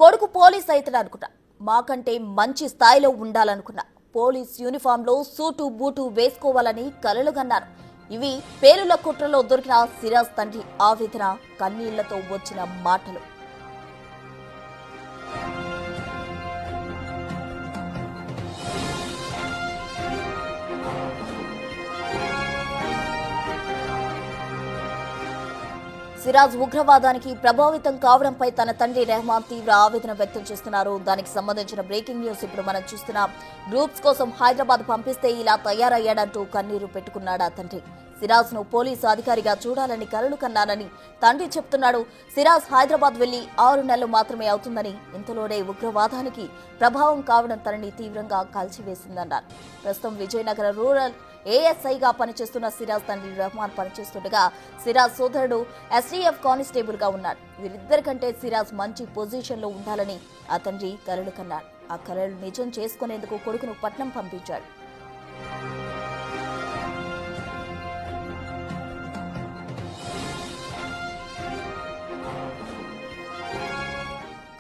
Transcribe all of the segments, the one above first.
కొడుకు పోలీస్ అవుతాడు అనుకున్నా, మాకంటే మంచి స్థాయిలో ఉండాలనుకున్నా. పోలీస్ యూనిఫామ్ లో సూటు బూటు వేసుకోవాలని కలలుగన్నారు. ఇవి పేలుళ్ల కుట్రలో దొరికిన సిరాజ్ తండ్రి ఆవేదన, కన్నీళ్లతో వచ్చిన మాటలు. సిరాజ్ ఉగ్రవాదానికి ప్రభావితం కావడంపై తన తండ్రి రెహమాన్ తీవ్ర ఆవేదన వ్యక్తం చేస్తున్నారు. దానికి సంబంధించిన బ్రేకింగ్ న్యూస్ ఇప్పుడు మనం చూస్తున్నాం. గ్రూప్స్ కోసం హైదరాబాద్ పంపిస్తే ఇలా తయారయ్యాడంటూ కన్నీరు పెట్టుకున్నాడు ఆ తండ్రి. సిరాజ్ ను పోలీసు అధికారిగా చూడాలని కలలు కన్నానని తండ్రి చెప్తున్నాడు. సిరాజ్ హైదరాబాద్ వెళ్లి 6 నెలలు మాత్రమే అవుతుందని, ఇంతలోనే ఉగ్రవాదానికి ప్రభావం కావడం తనని తీవ్రంగా కాల్చివేసిందన్నారు. ప్రస్తుతం విజయనగరం రూరల్ ఏఎస్ఐగా పనిచేస్తున్న సిరాజ్ తండ్రి రెహమాన్ పనిచేస్తుండగా సిరాజ్ సోదరుడు ఎస్టీఎఫ్ కానిస్టేబుల్ గా ఉన్నాడు. వీరిద్దరికంటే సిరాజ్ మంచి పొజిషన్ లో ఉండాలని ఆ తండ్రి కలలు కన్నాడు. ఆ కలలు నిజం చేసుకునేందుకు కొడుకును పట్నం పంపించాడు.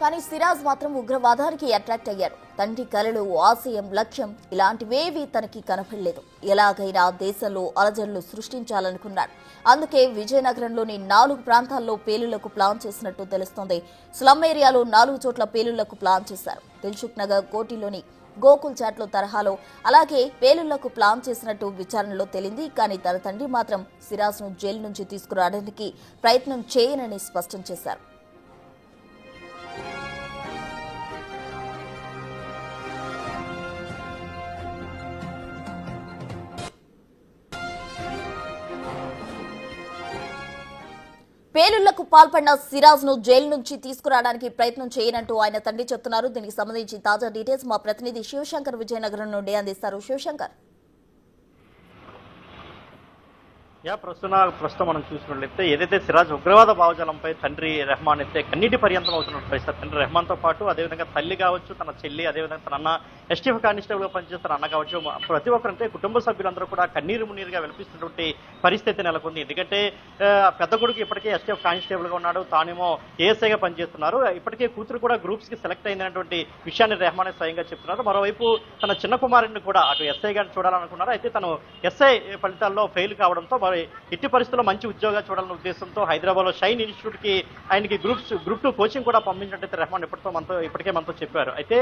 కానీ సిరాజ్ మాత్రం ఉగ్రవాదానికి అట్రాక్ట్ అయ్యాడు. తండ్రి కలలు, ఆశయం, లక్ష్యం ఇలాంటివేవీ తనకి కనపడలేదు. ఎలాగైనా దేశంలో అలజడులు సృష్టించాలనుకున్నాడు. అందుకే విజయనగరంలోని 4 ప్రాంతాల్లో పేలుళ్లకు ప్లాన్ చేసినట్టు తెలుస్తోంది. స్లమ్ ఏరియాలో 4 చోట్ల పేలుళ్లకు ప్లాన్ చేశారు. దిల్సుఖ్ నగర్, కోటిలోని గోకుల్ చాట్లో తరహాలో అలాగే పేలుళ్లకు ప్లాన్ చేసినట్టు విచారణలో తేలింది. కానీ తన తండ్రి మాత్రం సిరాజ్ ను జైలు నుంచి తీసుకురావడానికి ప్రయత్నం చేయనని స్పష్టం చేశారు. పేలుళ్లకు పాల్పడిన సిరాజ్ ను జైలు నుంచి తీసుకురావడానికి ప్రయత్నం చేయనంటూ ఆయన తండ్రి చెప్తున్నారు. దీనికి సంబంధించి తాజా డీటెయిల్స్ మా ప్రతినిధి శివశంకర్ విజయనగరం నుండి అందిస్తారు. శివశంకర్, ప్రస్తుతం మనం చూసినట్లయితే ఏదైతే సిరాజ్ ఉగ్రవాద భావజాలంపై తండ్రి రెహమాన్ అయితే కన్నీటి పర్యంతం అవుతున్న పరిస్థితి. తండ్రి రెహమాన్ తో పాటు అదేవిధంగా తల్లి కావచ్చు, తన చెల్లి, అదేవిధంగా తన అన్న ఎస్టీఎఫ్ కానిస్టేబుల్ గా పనిచేస్తున్న అన్న కావచ్చు, ప్రతి ఒక్కరంటే కుటుంబ సభ్యులందరూ కూడా కన్నీరు మున్నీరుగా వినిపిస్తున్నటువంటి పరిస్థితి నెలకొంది. ఎందుకంటే పెద్ద కొడుకు ఇప్పటికే ఎస్టీఎఫ్ కానిస్టేబుల్ గా ఉన్నాడు, తానేమో ఏఎస్ఐగా పనిచేస్తున్నారు. ఇప్పటికే కూతురు కూడా గ్రూప్స్ కి సెలెక్ట్ అయినటువంటి విషయాన్ని రెహమాన్ స్వయంగా చెప్తున్నారు. మరోవైపు తన చిన్న కుమారుడిని కూడా అటు ఎస్ఐ గారిని చూడాలనుకున్నారు. అయితే తను ఎస్ఐ ఫలితాల్లో ఫెయిల్ కావడంతో ఇట్టి పరిస్థితుల్లో మంచి ఉద్యోగాలు చూడాలన్న ఉద్దేశంతో హైదరాబాద్ లో షైన్ ఇన్స్టిట్యూట్ కి ఆయనకి గ్రూప్ 2 కోచింగ్ కూడా పంపించినట్టయితే రెహమాన్ ఇప్పటికే మనతో చెప్పారు. అయితే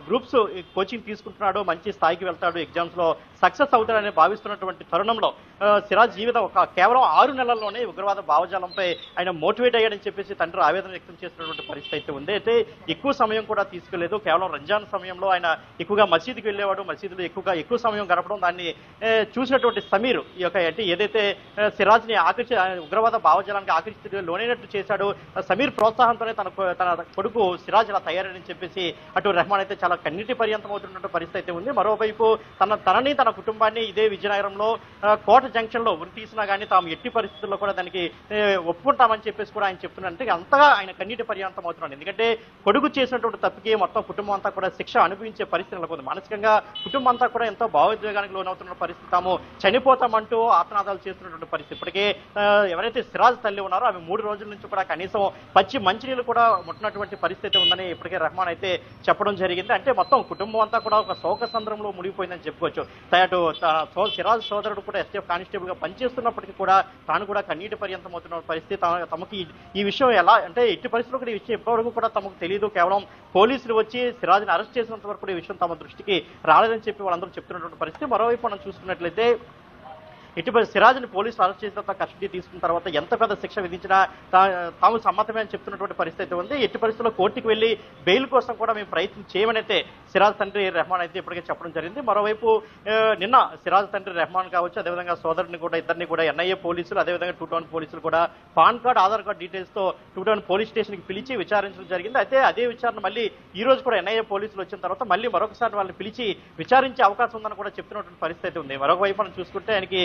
గ్రూప్స్ కోచింగ్ తీసుకుంటున్నాడు, మంచి స్థాయికి వెళ్తాడు, ఎగ్జామ్స్ లో సక్సెస్ అవుతాడని భావిస్తున్నటువంటి తరుణంలో సిరాజ్ జీవితం కేవలం 6 నెలల్లోనే ఉగ్రవాద భావజాలంపై ఆయన మోటివేట్ అయ్యాడని చెప్పేసి తండ్రి ఆవేదన వ్యక్తం చేస్తున్నటువంటి పరిస్థితి అయితే ఉంది. అయితే ఎక్కువ సమయం కూడా తీసుకోలేదు. కేవలం రంజాన్ సమయంలో ఆయన ఎక్కువగా మసీదుకి వెళ్ళేవాడు. మసీదులో ఎక్కువ సమయం గడపడం, దాన్ని చూసినటువంటి సమీర్ ఈ యొక్క అంటే ఏదైతే సిరాజ్ ని ఉగ్రవాద భావజాలానికి ఆకర్షితుడిగా లోనైనట్టు చేశాడు. సమీర్ ప్రోత్సాహంతోనే తన కొడుకు సిరాజ్ ఇలా తయారని చెప్పేసి అటు రెహమాన్ అయితే చాలా కన్నీటి పర్యంతం అవుతున్నటువంటి పరిస్థితి అయితే ఉంది. మరోవైపు తనని తన కుటుంబాన్ని ఇదే విజయనగరంలో కోట జంక్షన్ లో ఉరి తీసినా కానీ తాము ఎట్టి పరిస్థితుల్లో కూడా దానికి ఒప్పుకుంటామని చెప్పేసి కూడా ఆయన చెప్తున్నారంటే అంతగా ఆయన కన్నీటి పర్యంతం అవుతున్నాడు. ఎందుకంటే కొడుకు చేసినటువంటి తప్పుకి మొత్తం కుటుంబం అంతా కూడా శిక్ష అనుభవించే పరిస్థితి నెలకొంది. మానసికంగా కుటుంబం అంతా కూడా ఎంతో భావోద్వేగానికి లోనవుతున్న పరిస్థితి. తాము చనిపోతామంటూ ఆత్మనాదాలు చేస్తున్నటువంటి పరిస్థితి. ఇప్పటికే ఎవరైతే సిరాజ్ తల్లి ఉన్నారో ఆమె 3 రోజుల నుంచి కూడా కనీసం పచ్చి మంచినీళ్ళు కూడా ముట్టినటువంటి పరిస్థితి ఉందని ఇప్పటికే రెహమాన్ అయితే చెప్పడం జరిగింది. అంటే మొత్తం కుటుంబం అంతా కూడా ఒక శోక సంద్రంలో మునిగిపోయిందని చెప్పుకోవచ్చు. అటు సిరాజ్ సోదరుడు కూడా ఎస్టీఎఫ్ కానిస్టేబుల్ గా పనిచేస్తున్నప్పటికీ కూడా తాను కూడా కన్నీటి పర్యంతం అవుతున్న పరిస్థితి. తమకి ఈ విషయం ఎలా అంటే ఎట్టి పరిస్థితుల్లో కూడా ఈ విషయం ఇప్పటివరకు కూడా తమకు తెలియదు. కేవలం పోలీసులు వచ్చి సిరాజ్ని అరెస్ట్ చేసినంత వరకు ఈ విషయం తమ దృష్టికి రాలేదని చెప్పి వాళ్ళందరూ చెప్తున్నటువంటి పరిస్థితి. మరోవైపు మనం చూసుకున్నట్లయితే ఇటీవల సిరాజ్ని పోలీసులు అరెస్ట్ చేసిన తర్వాత కస్టడీ తీసుకున్న తర్వాత ఎంత పెద్ద శిక్ష విధించినా తాము సమ్మతమే అని చెప్తున్నటువంటి పరిస్థితి ఉంది. ఎట్టి పరిస్థితుల్లో కోర్టుకు వెళ్లి బెయిల్ కోసం కూడా మేము ప్రయత్నం చేయమని అయితే సిరాజ్ తండ్రి రెహమాన్ అయితే ఇప్పటికే చెప్పడం జరిగింది. మరోవైపు నిన్న సిరాజ్ తండ్రి రెహమాన్ కావచ్చు, అదేవిధంగా సోదరుని కూడా ఇద్దరిని కూడా ఎన్ఐఏ పోలీసులు, అదేవిధంగా 2 టౌన్ పోలీసులు కూడా pan card, Aadhaar card details తో 2 టౌన్ పోలీస్ స్టేషన్ కి పిలిచి విచారించడం జరిగింది. అయితే అదే విచారణ మళ్ళీ ఈ రోజు కూడా ఎన్ఐఏ పోలీసులు వచ్చిన తర్వాత మళ్ళీ మరొకసారి వాళ్ళని పిలిచి విచారించే అవకాశం ఉందని కూడా చెప్తున్నటువంటి పరిస్థితి ఉంది. మరొక వైపు మనం చూసుకుంటే ఆయనకి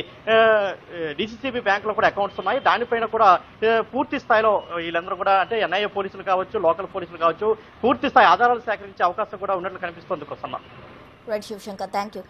డిసిసిబి బ్యాంక్ లో కూడా అకౌంట్స్ ఉన్నాయి. దానిపైన కూడా పూర్తి స్థాయిలో వీళ్ళందరూ కూడా అంటే ఎన్ఐఏ పోలీసులు కావచ్చు, లోకల్ పోలీసులు కావచ్చు, పూర్తి స్థాయి ఆధారాలు సేకరించే అవకాశం కూడా ఉన్నట్లు కనిపిస్తోంది. Prasanna. Right Shivashankar, thank you.